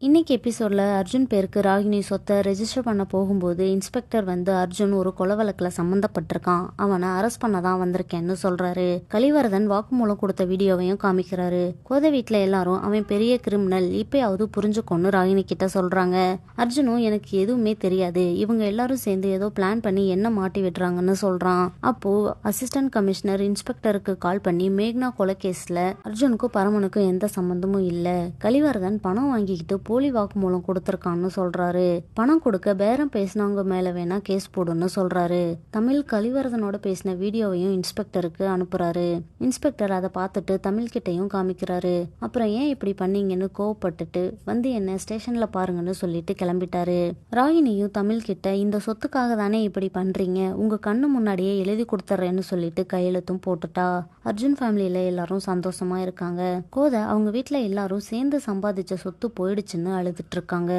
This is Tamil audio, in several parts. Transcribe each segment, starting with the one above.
இன்னைக்கு எபிசோட்ல அர்ஜுன் பேருக்கு ராகினி சொத்தை ரெஜிஸ்டர் பண்ண போகும்போது இன்ஸ்பெக்டர் வந்து அர்ஜுன் ஒரு கொலை வழக்குல சம்மந்தப்பட்டிருக்கான், அவனை அரெஸ்ட் பண்ண தான் வந்திருக்கேன்னு சொல்றாரு. கலிவரதன் வாக்குமூலம் கொடுத்த வீடியோவையும் காமிக்கிறாரு. கோதை வீட்டுல எல்லாரும் அவன் பெரிய கிரிமினல், இப்பயாவது புரிஞ்சுக்கொன்னு ராகினி கிட்ட சொல்றாங்க. அர்ஜுனும் எனக்கு எதுவுமே தெரியாது, இவங்க எல்லாரும் சேர்ந்து ஏதோ பிளான் பண்ணி என்ன மாட்டி விடுறாங்கன்னு சொல்றான். அப்போ அசிஸ்டன்ட் கமிஷனர் இன்ஸ்பெக்டருக்கு கால் பண்ணி மேக்னா கொலை கேஸ்ல அர்ஜுனுக்கும் பரமனுக்கும் எந்த சம்பந்தமும் இல்ல, கலிவரதன் பணம் வாங்கிக்கிட்டு போலி வாக்குமூலம் கொடுத்திருக்கான்னு சொல்றாரு. பணம் கொடுக்க பேரம் பேசினவங்க மேல வேணா கேஸ் போடுன்னு சொல்றாரு. தமிழ் கலிவரதனோட பேசின வீடியோவையும் இன்ஸ்பெக்டருக்கு அனுப்புறாரு. இன்ஸ்பெக்டர் அதை பார்த்துட்டு தமிழ் கிட்டையும் காமிக்கிறாரு. அப்புறம் ஏன் இப்படி பண்ணீங்கன்னு கோவப்பட்டுட்டு வந்து என்ன ஸ்டேஷன்ல பாருங்கன்னு சொல்லிட்டு கிளம்பிட்டாரு. ராகினியும் தமிழ் கிட்ட இந்த சொத்துக்காக தானே இப்படி பண்றீங்க, உங்க கண்ணு முன்னாடியே எழுதி கொடுத்துறேன்னு சொல்லிட்டு கையெழுத்தும் போட்டுட்டா. அர்ஜுன் ஃபேமிலியில எல்லாரும் சந்தோஷமா இருக்காங்க. கோதை அவங்க வீட்டுல எல்லாரும் சேர்ந்து சம்பாதிச்ச சொத்து போயிடுச்சுன்னு அழுதுட்டு இருக்காங்க.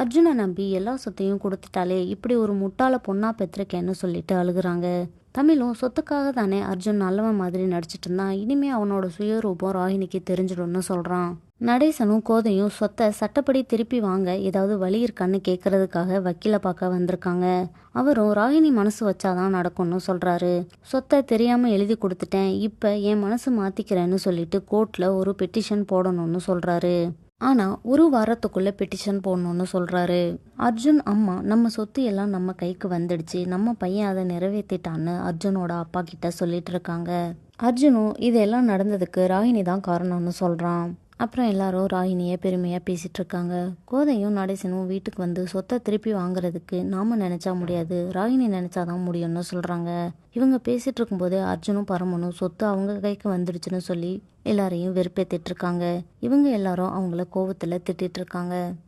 அர்ஜுனை நம்பி எல்லா சொத்தையும் கொடுத்துட்டாலே, இப்படி ஒரு முட்டாள பொண்ணா பெற்றிருக்கேன்னு சொல்லிட்டு அழுகுறாங்க. தமிழும் சொத்துக்காக தானே அர்ஜுன் நல்லவன் மாதிரி நடிச்சிட்டு இருந்தான், இனிமே அவனோட சுயரூபம் ராகினிக்கு தெரிஞ்சிடும்னு சொல்றான். நடேசனும் கோதையும் சொத்தை சட்டப்படி திருப்பி வாங்க ஏதாவது வழி இருக்கான்னு கேட்கறதுக்காக வக்கீல பார்க்க வந்திருக்காங்க. அவரும் ராகினி மனசு வச்சாதான் நடக்கும்னு சொல்றாரு. சொத்தை தெரியாம எழுதி கொடுத்துட்டேன், இப்ப என் மனசு மாத்திக்கிறேன்னு சொல்லிட்டு கோர்ட்ல ஒரு பெட்டிஷன் போடணும்னு சொல்றாரு. ஆனா ஒரு வாரத்துக்குள்ள பெட்டிஷன் போடணும்னு சொல்றாரு. அர்ஜுன் அம்மா நம்ம சொத்து எல்லாம் நம்ம கைக்கு வந்துடுச்சு, நம்ம பையன் அதை நிறைவேற்றிட்டான்னு அர்ஜுனோட அப்பா கிட்ட சொல்லிட்டு இருக்காங்க. அர்ஜுனும் இதெல்லாம் நடந்ததுக்கு ராகினி தான் காரணம்னு சொல்றான். அப்புறம் எல்லாரும் ராகினியை பெருமையாக பேசிட்டு இருக்காங்க. கோதையும் நடேசனும் வீட்டுக்கு வந்து சொத்தை திருப்பி வாங்குறதுக்கு நாம நினைச்சா முடியாது, ராகினி நினைச்சாதான் முடியும்னு சொல்றாங்க. இவங்க பேசிட்டு இருக்கும்போது அர்ஜுனும் பரமனும் சொத்து அவங்க கைக்கு வந்துடுச்சுன்னு சொல்லி எல்லாரையும் வெறுப்பேத்திட்டு இருக்காங்க. இவங்க எல்லாரும் அவங்கள கோவத்துல திட்டிட்டு இருக்காங்க.